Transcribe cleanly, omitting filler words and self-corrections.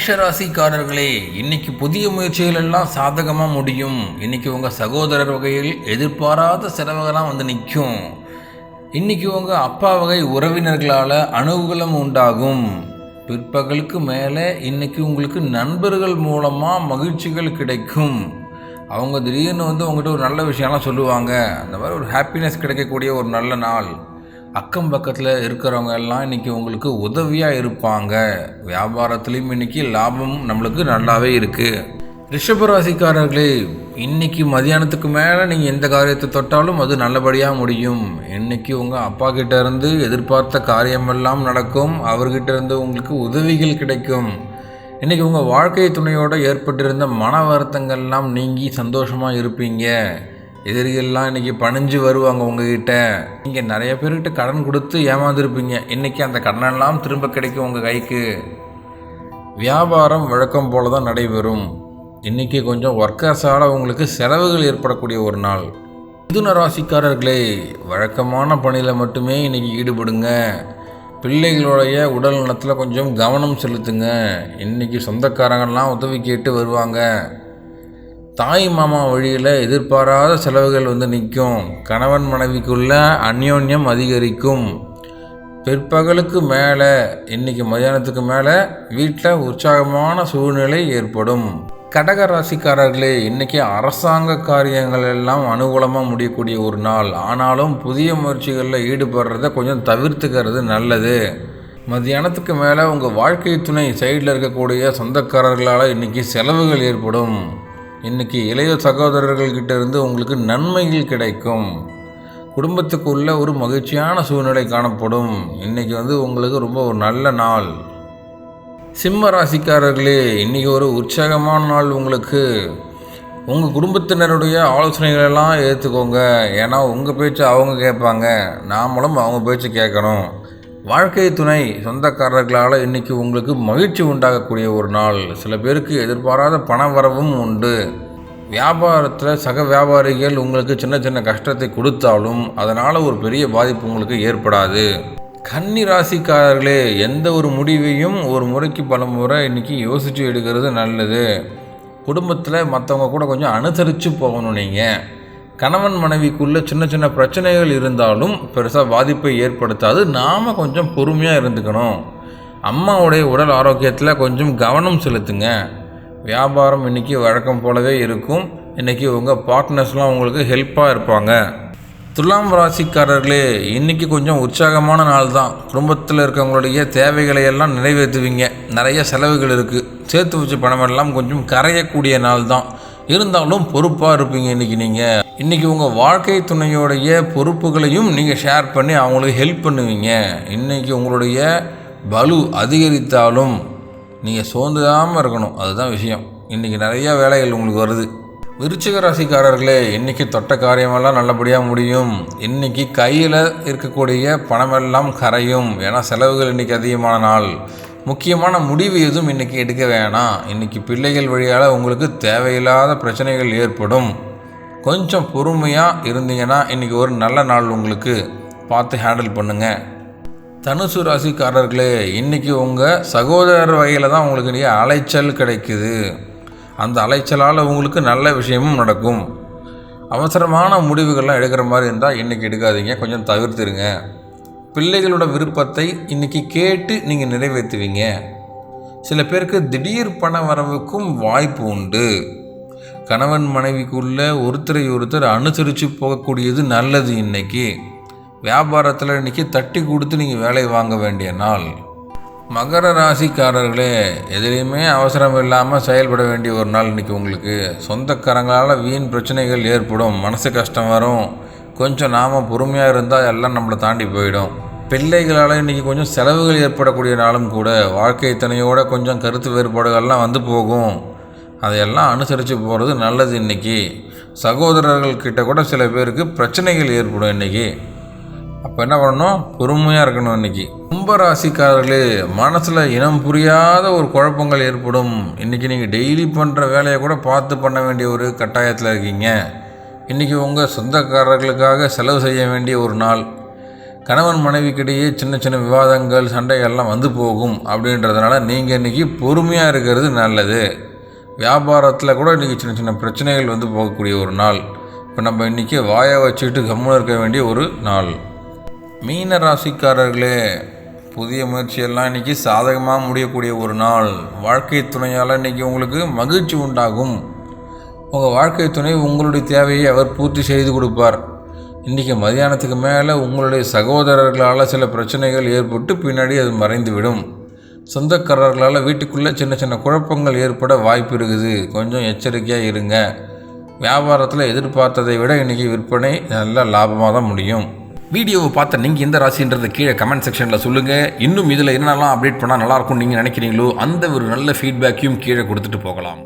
மேஷராசிக்காரர்களே, இன்னைக்கு புதிய முயற்சிகள் எல்லாம் சாதகமாக முடியும். இன்னைக்கு உங்கள் சகோதரர் வகையில் எதிர்பாராத செலவுகள்லாம் வந்து நிற்கும். இன்னைக்கு உங்கள் அப்பா வகை உறவினர்களால் அனுகூலம் உண்டாகும். பிற்பகலுக்கு மேலே இன்னைக்கு உங்களுக்கு நண்பர்கள் மூலமாக மகிழ்ச்சிகள் கிடைக்கும். அவங்க திடீர்னு வந்து உங்கள்கிட்ட ஒரு நல்ல விஷயம்லாம் சொல்லுவாங்க. அந்த மாதிரி ஒரு ஹாப்பினஸ் கிடைக்கக்கூடிய ஒரு நல்ல நாள். அக்கம் பக்கத்தில் இருக்கிறவங்க எல்லாம் இன்றைக்கி உங்களுக்கு உதவியாக இருப்பாங்க. வியாபாரத்துலேயும் இன்றைக்கி லாபம் நம்மளுக்கு நல்லாவே இருக்குது. ரிஷபராசிக்காரர்களே, இன்றைக்கி மதியானத்துக்கு மேலே நீங்கள் எந்த காரியத்தை தொட்டாலும் அது நல்லபடியாக முடியும். இன்றைக்கி உங்கள் அப்பா கிட்ட இருந்து எதிர்பார்த்த காரியமெல்லாம் நடக்கும். அவர்கிட்ட இருந்து உங்களுக்கு உதவிகள் கிடைக்கும். இன்றைக்கி உங்கள் வாழ்க்கை துணையோடு ஏற்பட்டிருந்த மன வருத்தங்கள்லாம் நீங்கி சந்தோஷமாக இருப்பீங்க. எதிரிகள்லாம் இன்றைக்கி பணிஞ்சு வருவாங்க உங்ககிட்ட. நீங்கள் நிறைய பேர்கிட்ட கடன் கொடுத்து ஏமாந்துருப்பீங்க. இன்றைக்கி அந்த கடனெல்லாம் திரும்ப கிடைக்கும் உங்கள் கைக்கு. வியாபாரம் வழக்கம் போல தான் நடைபெறும். இன்றைக்கி கொஞ்சம் ஒர்க்கர்ஸால் உங்களுக்கு செலவுகள் ஏற்படக்கூடிய ஒரு நாள். மிதுன ராசிக்காரர்களே, வழக்கமான பணியில் மட்டுமே இன்றைக்கி ஈடுபடுங்க. பிள்ளைகளுடைய உடல் நலத்தில் கொஞ்சம் கவனம் செலுத்துங்க. இன்றைக்கி சொந்தக்காரங்கள்லாம் உதவி கேட்டு வருவாங்க. தாய் மாமா வழியில் எதிர்பாராத செலவுகள் வந்து நிற்கும். கணவன் மனைவிக்குள்ள அந்யோன்யம் அதிகரிக்கும். பிற்பகலுக்கு மேலே இன்றைக்கி மதியானத்துக்கு மேலே வீட்டில் உற்சாகமான சூழ்நிலை ஏற்படும். கடக ராசிக்காரர்களே, இன்றைக்கி அரசாங்க காரியங்கள் எல்லாம் அனுகூலமாக முடியக்கூடிய ஒரு நாள். ஆனாலும் புதிய முயற்சிகளில் ஈடுபடுறத கொஞ்சம் தவிர்த்துக்கிறது நல்லது. மதியானத்துக்கு மேலே உங்கள் வாழ்க்கை துணை சைடில் இருக்கக்கூடிய சொந்தக்காரர்களால் இன்றைக்கி செலவுகள் ஏற்படும். இன்றைக்கி இளைய சகோதரர்கள்கிட்ட இருந்து உங்களுக்கு நன்மைகள் கிடைக்கும். குடும்பத்துக்குள்ள ஒரு மகிழ்ச்சியான சூழ்நிலை காணப்படும். இன்றைக்கி வந்து உங்களுக்கு ரொம்ப ஒரு நல்ல நாள். சிம்ம ராசிக்காரர்களே, இன்றைக்கி ஒரு உற்சாகமான நாள் உங்களுக்கு. உங்கள் குடும்பத்தினருடைய ஆலோசனைகளெல்லாம் ஏற்றுக்கோங்க. ஏன்னா உங்கள் பேச்சு அவங்க கேட்பாங்க, நாமளும் அவங்க பேச்சு கேட்கணும். வாழ்க்கை துணை சொந்தக்காரர்களால் இன்றைக்கி உங்களுக்கு மகிழ்ச்சி உண்டாகக்கூடிய ஒரு நாள். சில பேருக்கு எதிர்பாராத பண வரவும் உண்டு. வியாபாரத்தில் சக வியாபாரிகள் உங்களுக்கு சின்ன சின்ன கஷ்டத்தை கொடுத்தாலும் அதனால் ஒரு பெரிய பாதிப்பு உங்களுக்கு ஏற்படாது. கன்னி ராசிக்காரர்களே, எந்த ஒரு முடிவையும் ஒரு முறைக்கு பல முறை இன்றைக்கி யோசித்து எடுக்கிறது நல்லது. குடும்பத்தில் மற்றவங்க கூட கொஞ்சம் அனுசரித்து போகணும். நீங்கள் கணவன் மனைவிக்குள்ளே சின்ன சின்ன பிரச்சனைகள் இருந்தாலும் பெருசாக பாதிப்பை ஏற்படுத்தாது. நாம் கொஞ்சம் பொறுமையாக இருந்துக்கணும். அம்மாவுடைய உடல் ஆரோக்கியத்தில் கொஞ்சம் கவனம் செலுத்துங்க. வியாபாரம் இன்றைக்கி வழக்கம் போலவே இருக்கும். இன்றைக்கி உங்கள் பார்ட்னர்ஸ்லாம் உங்களுக்கு ஹெல்ப்பாக இருப்பாங்க. துலாம் ராசிக்காரர்களே, இன்றைக்கி கொஞ்சம் உற்சாகமான நாள் தான். குடும்பத்தில் இருக்கவங்களுடைய தேவைகளை எல்லாம் நிறைவேற்றுவீங்க. நிறைய செலவுகள் இருக்குது. சேர்த்து வச்ச பணமெல்லாம் கொஞ்சம் கரையக்கூடிய நாள் தான். இருந்தாலும் பொறுப்பாக இருப்பீங்க. இன்றைக்கி உங்கள் வாழ்க்கை துணையோடைய பொறுப்புகளையும் நீங்கள் ஷேர் பண்ணி அவங்களுக்கு ஹெல்ப் பண்ணுவீங்க. இன்றைக்கி உங்களுடைய பலு அதிகரித்தாலும் நீங்கள் சோர்ந்துடாமல் இருக்கணும். அதுதான் விஷயம். இன்றைக்கி நிறையா வேலைகள் உங்களுக்கு வருது. விருச்சிக ராசிக்காரர்களே, இன்றைக்கி தொட்ட காரியமெல்லாம் நல்லபடியாக முடியும். இன்றைக்கி கையில் இருக்கக்கூடிய பணமெல்லாம் கரையும். ஏன்னா செலவுகள் இன்றைக்கி அதிகமான நாள். முக்கியமான முடிவு எதுவும் இன்றைக்கி எடுக்க வேணாம். இன்றைக்கி பிள்ளைகள் வழியால் உங்களுக்கு தேவையில்லாத பிரச்சனைகள் ஏற்படும். கொஞ்சம் பொறுமையாக இருந்தீங்கன்னா இன்றைக்கி ஒரு நல்ல நாள். உங்களுக்கு பார்த்து ஹேண்டில் பண்ணுங்கள். தனுசு ராசிக்காரர்களே, இன்றைக்கி உங்கள் சகோதரர் வகையில் தான் உங்களுக்கு இன்றைக்கி அலைச்சல் கிடைக்குது. அந்த அலைச்சலால் உங்களுக்கு நல்ல விஷயமும் நடக்கும். அவசரமான முடிவுகள்லாம் எடுக்கிற மாதிரி இருந்தால் இன்றைக்கி எடுக்காதீங்க. கொஞ்சம் தவிர்த்துருங்க. பிள்ளைகளோட விருப்பத்தை இன்றைக்கி கேட்டு நீங்கள் நிறைவேற்றுவீங்க. சில பேருக்கு திடீர் பண வரவுக்கும் வாய்ப்பு உண்டு. கணவன் மனைவிக்குள்ளே ஒருத்தரை அனுசரித்து போகக்கூடியது நல்லது. இன்றைக்கி வியாபாரத்தில் இன்றைக்கி தட்டி கொடுத்து நீங்கள் வேலை வாங்க வேண்டிய நாள். மகர ராசிக்காரர்களே, எதுலேயுமே அவசரம் இல்லாமல் செயல்பட வேண்டிய ஒரு நாள் இன்றைக்கி உங்களுக்கு. சொந்தக்காரங்களால் வீண் பிரச்சனைகள் ஏற்படும். மனசு கஷ்டம் வரும். கொஞ்சம் நாம் பொறுமையாக இருந்தால் எல்லாம் நம்மளை தாண்டி போயிடும். பிள்ளைகளால் இன்றைக்கி கொஞ்சம் செலவுகள் ஏற்படக்கூடிய நாளும் கூட. வாழ்க்கை துணையோட கொஞ்சம் கருத்து வேறுபாடுகள்லாம் வந்து போகும். அதையெல்லாம் அனுசரித்து போகிறது நல்லது. இன்றைக்கி சகோதரர்கள்கிட்ட கூட சில பேருக்கு பிரச்சனைகள் ஏற்படும். இன்றைக்கி அப்போ என்ன பண்ணணும்? பொறுமையாக இருக்கணும். இன்றைக்கி கும்பராசிக்காரர்களே, மனசில் இனம் புரியாத ஒரு குழப்பங்கள் ஏற்படும். இன்றைக்கி நீங்கள் டெய்லி பண்ணுற வேலையை கூட பார்த்து பண்ண வேண்டிய ஒரு கட்டாயத்தில் இருக்கீங்க. இன்றைக்கி உங்கள் சொந்தக்காரர்களுக்காக செலவு செய்ய வேண்டிய ஒரு நாள். கணவன் மனைவிக்கிடையே சின்ன சின்ன விவாதங்கள் சண்டைகள்லாம் வந்து போகும் அப்படின்றதுனால நீங்கள் இன்றைக்கி பொறுமையாக இருக்கிறது நல்லது. வியாபாரத்தில் கூட இன்றைக்கி சின்ன சின்ன பிரச்சனைகள் வந்து போகக்கூடிய ஒரு நாள். இப்போ நம்ம இன்றைக்கி வாயை வச்சுக்கிட்டு கம்முன்னு இருக்க வேண்டிய ஒரு நாள். மீன ராசிக்காரர்களே, புதிய முயற்சியெல்லாம் இன்றைக்கி சாதகமாக முடியக்கூடிய ஒரு நாள். வாழ்க்கை துணையால் இன்றைக்கி உங்களுக்கு மகிழ்ச்சி உண்டாகும். உங்கள் வாழ்க்கை துணை உங்களுடைய தேவையை அவர் பூர்த்தி செய்து கொடுப்பார். இன்றைக்கி மதியானத்துக்கு மேலே உங்களுடைய சகோதரர்களால் சில பிரச்சனைகள் ஏற்பட்டு பின்னாடி அது மறைந்துவிடும். சொந்தக்காரர்களால் வீட்டுக்குள்ளே சின்ன சின்ன குழப்பங்கள் ஏற்பட வாய்ப்பு இருக்குது. கொஞ்சம் எச்சரிக்கையாக இருங்க. வியாபாரத்தில் எதிர்பார்த்ததை விட இன்றைக்கி விற்பனை நல்ல லாபமாக தான் முடியும். வீடியோவை பார்த்த நீங்கள் எந்த ராசின்றதை கீழே கமெண்ட் செக்ஷனில் சொல்லுங்கள். இன்னும் இதில் என்னென்னலாம் அப்டேட் பண்ணால் நல்லாயிருக்கும் நீங்கள் நினைக்கிறீங்களோ அந்த ஒரு நல்ல ஃபீட்பேக்கையும் கீழே கொடுத்துட்டு போகலாம்.